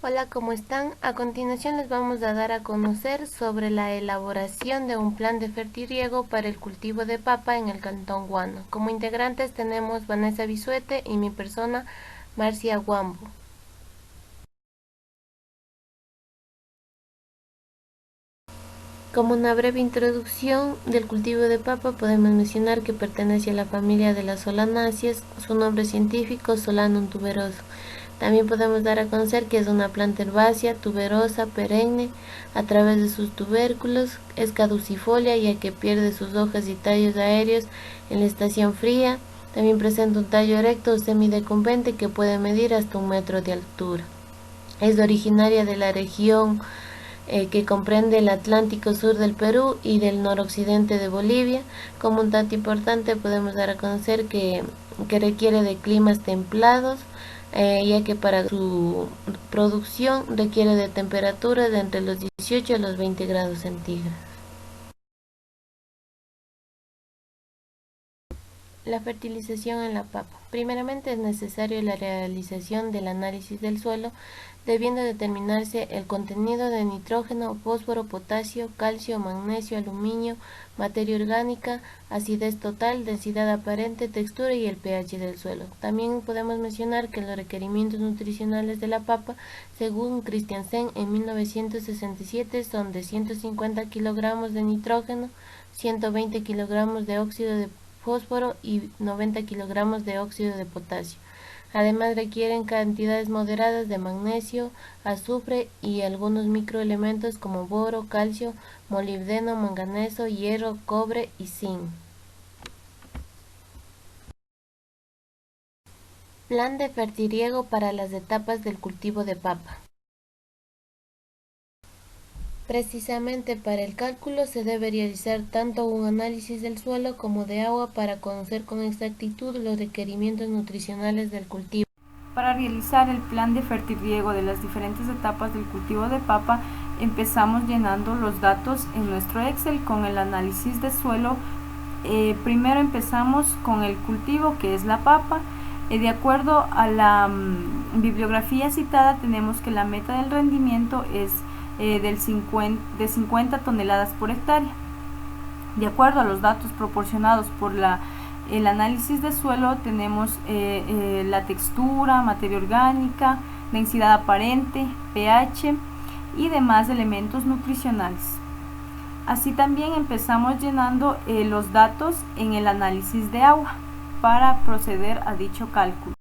Hola, ¿cómo están? A continuación les vamos a dar a conocer sobre la elaboración de un plan de fertirriego para el cultivo de papa en el Cantón Guano. Como integrantes tenemos Vanessa Bisuete y mi persona, Marcia Guambo. Como una breve introducción del cultivo de papa, podemos mencionar que pertenece a la familia de las solanáceas, su nombre científico Solanum tuberoso. También podemos dar a conocer que es una planta herbácea, tuberosa, perenne, a través de sus tubérculos, es caducifolia ya que pierde sus hojas y tallos aéreos en la estación fría. También presenta un tallo erecto o semidecumbente que puede medir hasta 1 metro de altura. Es originaria de la región que comprende el Atlántico sur del Perú y del noroccidente de Bolivia. Como un dato importante podemos dar a conocer que requiere de climas templados, ya que para su producción requiere de temperaturas de entre los 18 a los 20 grados centígrados. La fertilización en la papa. Primeramente es necesario la realización del análisis del suelo, debiendo determinarse el contenido de nitrógeno, fósforo, potasio, calcio, magnesio, aluminio, materia orgánica, acidez total, densidad aparente, textura y el pH del suelo. También podemos mencionar que los requerimientos nutricionales de la papa, según Christiansen en 1967, son de 150 kilogramos de nitrógeno, 120 kilogramos de óxido de fósforo y 90 kilogramos de óxido de potasio. Además requieren cantidades moderadas de magnesio, azufre y algunos microelementos como boro, calcio, molibdeno, manganeso, hierro, cobre y zinc. Plan de fertirriego para las etapas del cultivo de papa. Precisamente para el cálculo se debe realizar tanto un análisis del suelo como de agua para conocer con exactitud los requerimientos nutricionales del cultivo. Para realizar el plan de fertirriego de las diferentes etapas del cultivo de papa, empezamos llenando los datos en nuestro Excel con el análisis de suelo. Primero empezamos con el cultivo, que es la papa. De acuerdo a la bibliografía citada, tenemos que la meta del rendimiento es de 50 toneladas por hectárea. De acuerdo a los datos proporcionados por el análisis de suelo, tenemos la textura, materia orgánica, densidad aparente, pH y demás elementos nutricionales. Así también empezamos llenando los datos en el análisis de agua para proceder a dicho cálculo.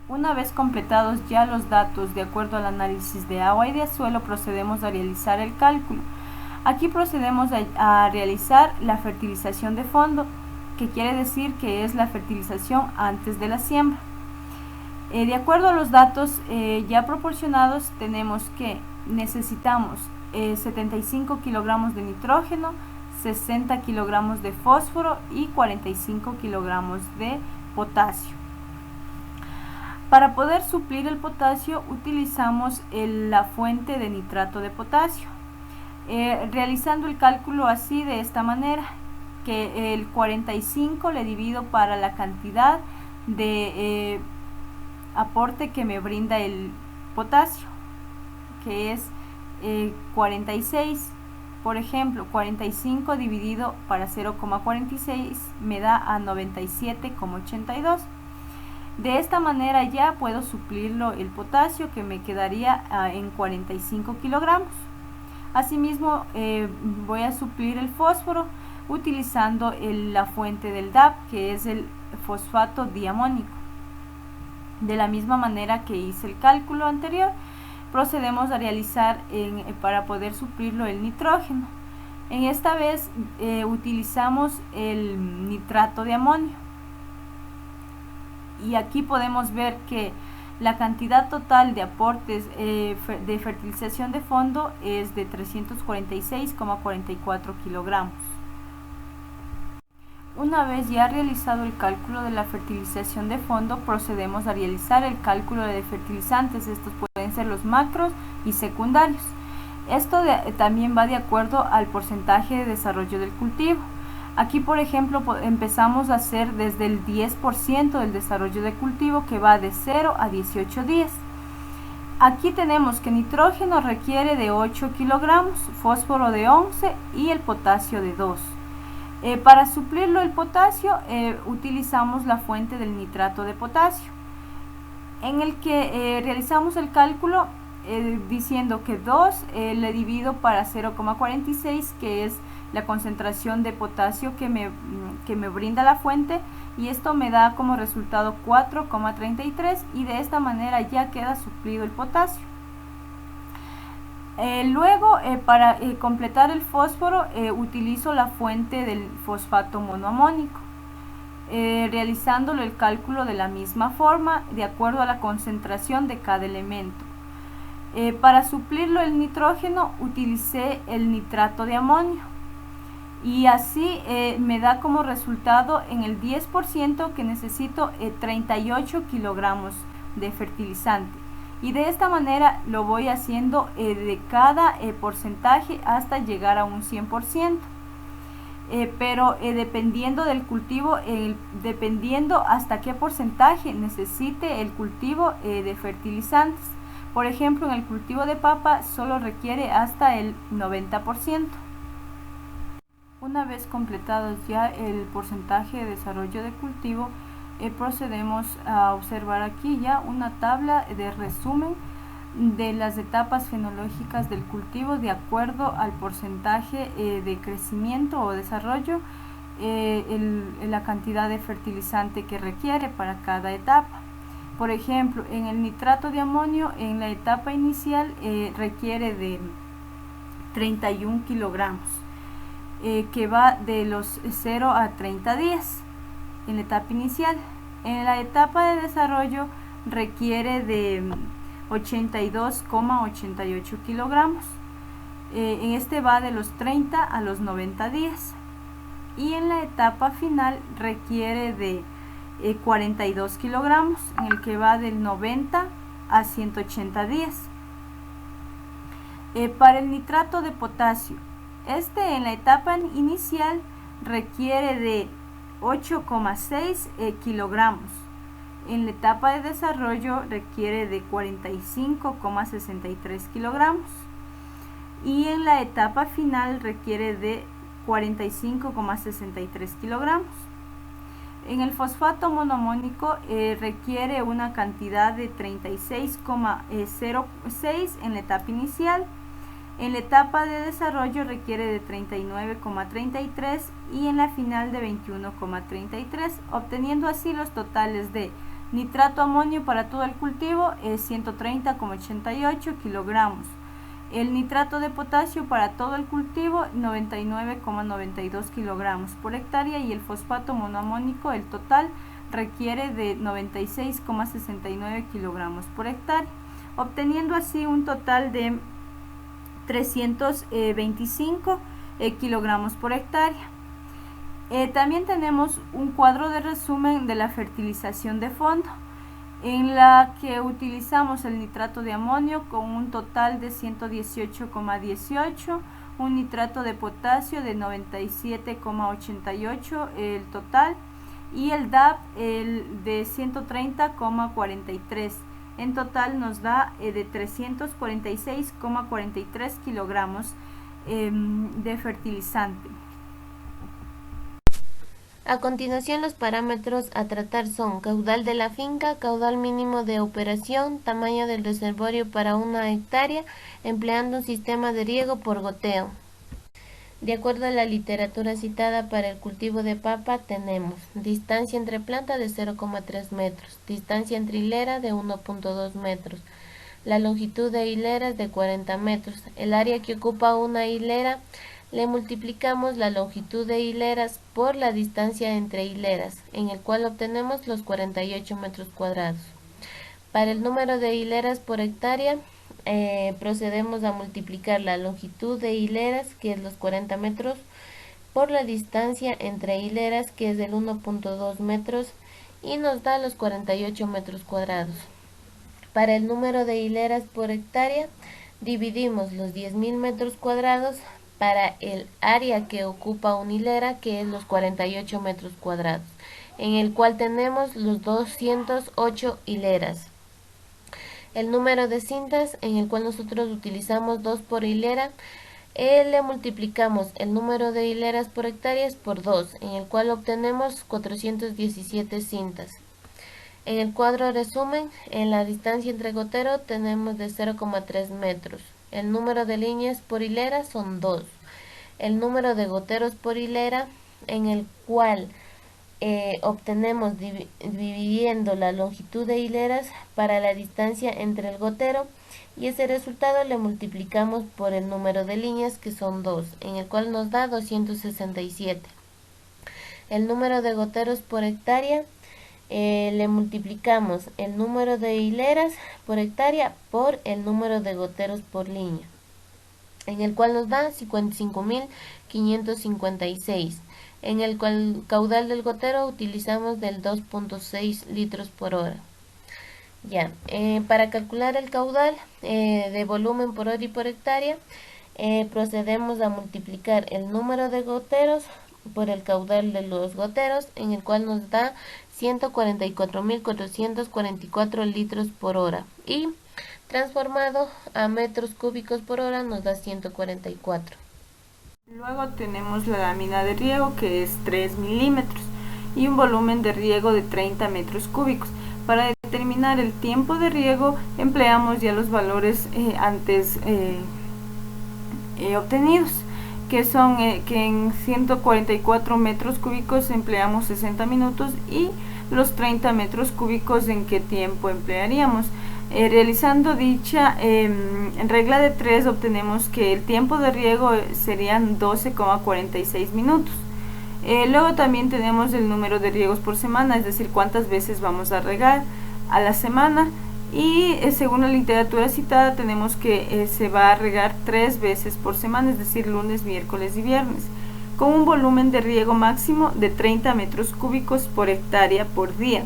Una vez completados ya los datos de acuerdo al análisis de agua y de suelo, procedemos a realizar el cálculo. Aquí procedemos a realizar la fertilización de fondo, que quiere decir que es la fertilización antes de la siembra. De acuerdo a los datos ya proporcionados, tenemos que necesitamos 75 kilogramos de nitrógeno, 60 kilogramos de fósforo y 45 kilogramos de potasio. Para poder suplir el potasio utilizamos la fuente de nitrato de potasio. Realizando el cálculo así, de esta manera, que el 45 le divido para la cantidad de aporte que me brinda el potasio, que es 46. Por ejemplo, 45 dividido para 0,46 me da a 97,82. De esta manera ya puedo suplirlo el potasio, que me quedaría en 45 kilogramos. Asimismo voy a suplir el fósforo utilizando la fuente del DAP, que es el fosfato diamónico. De la misma manera que hice el cálculo anterior, procedemos a realizar para poder suplirlo el nitrógeno. En esta vez utilizamos el nitrato de amonio. Y aquí podemos ver que la cantidad total de aportes de fertilización de fondo es de 346,44 kilogramos. Una vez ya realizado el cálculo de la fertilización de fondo, procedemos a realizar el cálculo de fertilizantes. Estos pueden ser los macros y secundarios. Esto también va de acuerdo al porcentaje de desarrollo del cultivo. Aquí, por ejemplo, empezamos a hacer desde el 10% del desarrollo de cultivo, que va de 0 a 18 días. Aquí tenemos que nitrógeno requiere de 8 kilogramos, fósforo de 11 y el potasio de 2. Para suplirlo el potasio utilizamos la fuente del nitrato de potasio, en el que realizamos el cálculo diciendo que 2 le divido para 0,46, que es la concentración de potasio que me brinda la fuente, y esto me da como resultado 4,33, y de esta manera ya queda suplido el potasio. Luego para completar el fósforo utilizo la fuente del fosfato monoamónico, realizándolo el cálculo de la misma forma de acuerdo a la concentración de cada elemento. Para suplirlo el nitrógeno utilicé el nitrato de amonio, y así me da como resultado en el 10% que necesito 38 kilogramos de fertilizante, y de esta manera lo voy haciendo de cada porcentaje hasta llegar a un 100%. Pero dependiendo del cultivo, dependiendo hasta qué porcentaje necesite el cultivo de fertilizantes. Por ejemplo, en el cultivo de papa solo requiere hasta el 90%. Una vez completados ya el porcentaje de desarrollo de cultivo, procedemos a observar aquí ya una tabla de resumen de las etapas fenológicas del cultivo de acuerdo al porcentaje de crecimiento o desarrollo, la cantidad de fertilizante que requiere para cada etapa. Por ejemplo, en el nitrato de amonio, en la etapa inicial requiere de 31 kilogramos, que va de los 0 a 30 días en la etapa inicial. En la etapa de desarrollo requiere de 82,88 kilogramos. En este va de los 30 a los 90 días. Y en la etapa final requiere de 42 kilogramos, en el que va del 90 a 180 días. Para el nitrato de potasio, en la etapa inicial requiere de 8,6 kilogramos. En la etapa de desarrollo requiere de 45,63 kilogramos. Y en la etapa final requiere de 45,63 kilogramos. En el fosfato monoamónico requiere una cantidad de 36,06 en la etapa inicial. En la etapa de desarrollo requiere de 39,33 y en la final de 21,33, obteniendo así los totales de nitrato amonio para todo el cultivo es 130,88 kilogramos. El nitrato de potasio para todo el cultivo 99,92 kilogramos por hectárea, y el fosfato monoamónico el total requiere de 96,69 kilogramos por hectárea, obteniendo así un total de 325 kilogramos por hectárea. También tenemos un cuadro de resumen de la fertilización de fondo, en la que utilizamos el nitrato de amonio con un total de 118,18, un nitrato de potasio de 97,88 el total, y el DAP de 130,43. En total nos da de 346,43 kilogramos de fertilizante. A continuación, los parámetros a tratar son caudal de la finca, caudal mínimo de operación, tamaño del reservorio para una hectárea, empleando un sistema de riego por goteo. De acuerdo a la literatura citada para el cultivo de papa, tenemos distancia entre planta de 0,3 metros, distancia entre hilera de 1,2 metros, la longitud de hileras de 40 metros, el área que ocupa una hilera, le multiplicamos la longitud de hileras por la distancia entre hileras, en el cual obtenemos los 48 metros cuadrados. Para el número de hileras por hectárea, procedemos a multiplicar la longitud de hileras, que es los 40 metros, por la distancia entre hileras, que es del 1,2 metros, y nos da los 48 metros cuadrados. Para el número de hileras por hectárea, dividimos los 10.000 metros cuadrados para el área que ocupa una hilera, que es los 48 metros cuadrados, en el cual tenemos los 208 hileras. el número de cintas, en el cual nosotros utilizamos 2 por hilera, le multiplicamos el número de hileras por hectáreas por 2, en el cual obtenemos 417 cintas. En el cuadro resumen, en la distancia entre gotero tenemos de 0,3 metros. El número de líneas por hilera son 2. El número de goteros por hilera, en el cual obtenemos dividiendo la longitud de hileras para la distancia entre el gotero, y ese resultado le multiplicamos por el número de líneas, que son 2, en el cual nos da 267. El número de goteros por hectárea, le multiplicamos el número de hileras por hectárea por el número de goteros por línea, en el cual nos da 55.556. En el caudal del gotero utilizamos del 2.6 litros por hora. Ya, para calcular el caudal de volumen por hora y por hectárea, procedemos a multiplicar el número de goteros por el caudal de los goteros, en el cual nos da 144.444 litros por hora, y transformado a metros cúbicos por hora nos da 144. Luego tenemos la lámina de riego, que es 3 milímetros, y un volumen de riego de 30 metros cúbicos. Para determinar el tiempo de riego empleamos ya los valores antes obtenidos, que son que en 144 metros cúbicos empleamos 60 minutos, y los 30 metros cúbicos en qué tiempo emplearíamos. Realizando dicha regla de 3, obtenemos que el tiempo de riego serían 12,46 minutos. Luego también tenemos el número de riegos por semana, es decir, cuántas veces vamos a regar a la semana, y según la literatura citada tenemos que se va a regar 3 veces por semana, es decir, lunes, miércoles y viernes, con un volumen de riego máximo de 30 metros cúbicos por hectárea por día.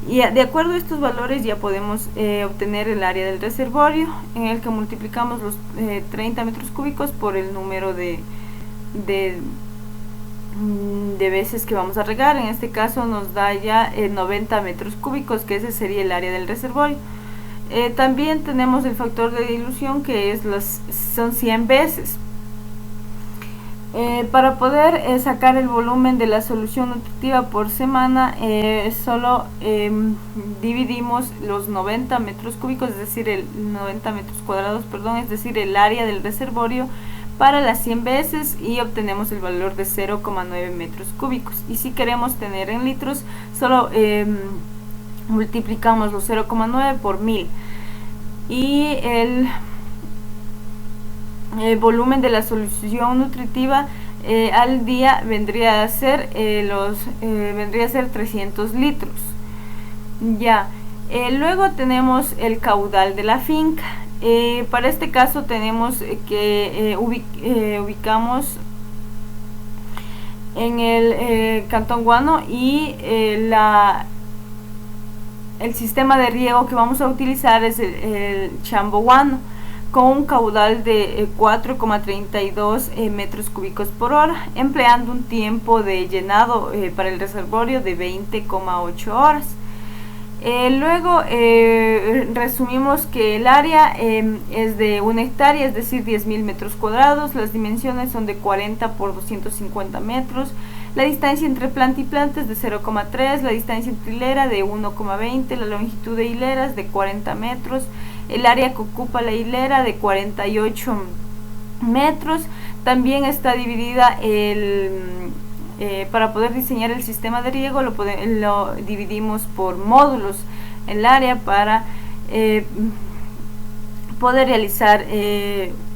Y de acuerdo a estos valores ya podemos obtener el área del reservorio, en el que multiplicamos los 30 metros cúbicos por el número de veces que vamos a regar. En este caso nos da ya 90 metros cúbicos, que ese sería el área del reservorio. También tenemos el factor de dilución, que son 100 veces. Para poder sacar el volumen de la solución nutritiva por semana, solo dividimos los 90 metros cúbicos, es decir, el 90 metros cuadrados, perdón, es decir, el área del reservorio para las 100 veces, y obtenemos el valor de 0,9 metros cúbicos. Y si queremos tener en litros, solo multiplicamos los 0,9 por 1000, y el volumen de la solución nutritiva al día vendría a ser 300 litros. Ya, luego tenemos el caudal de la finca. Para este caso tenemos que ubicamos en el Cantón Guano, y el sistema de riego que vamos a utilizar es el Chambo Guano, con un caudal de 4,32 metros cúbicos por hora, empleando un tiempo de llenado para el reservorio de 20,8 horas. Luego resumimos que el área es de 1 hectárea, es decir, 10.000 metros cuadrados. Las dimensiones son de 40 por 250 metros. La distancia entre planta y planta es de 0,3, la distancia entre hilera de 1,20, la longitud de hileras de 40 metros, el área que ocupa la hilera de 48 metros. También está dividida para poder diseñar el sistema de riego lo dividimos por módulos el área, para poder realizar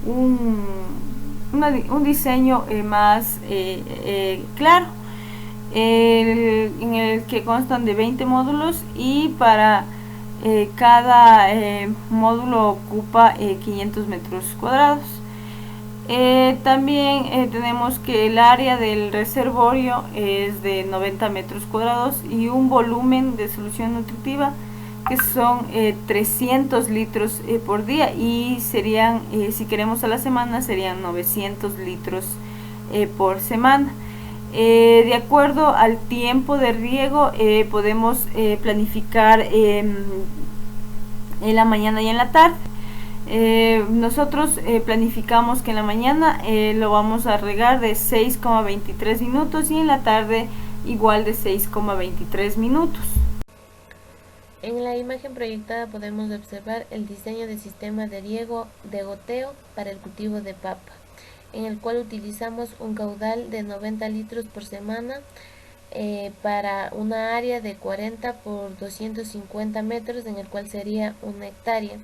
un diseño más claro, en el que constan de 20 módulos, y para cada módulo ocupa 500 metros cuadrados. También tenemos que el área del reservorio es de 90 metros cuadrados y un volumen de solución nutritiva que son 300 litros por día, y serían, si queremos a la semana, serían 900 litros por semana. De acuerdo al tiempo de riego podemos planificar en la mañana y en la tarde. Nosotros planificamos que en la mañana lo vamos a regar de 6,23 minutos y en la tarde igual de 6,23 minutos. En la imagen proyectada podemos observar el diseño del sistema de riego de goteo para el cultivo de papa, en el cual utilizamos un caudal de 90 litros por semana para una área de 40 por 250 metros, en el cual sería una hectárea.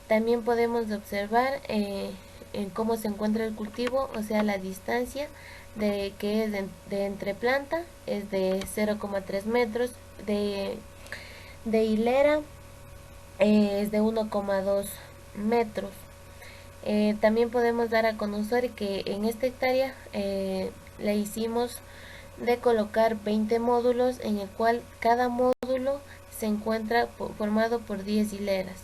También podemos observar en cómo se encuentra el cultivo, o sea, la distancia que es de entre planta es de 0,3 metros, de hilera es de 1,2 metros. También podemos dar a conocer que en esta hectárea le hicimos de colocar 20 módulos, en el cual cada módulo se encuentra formado por 10 hileras.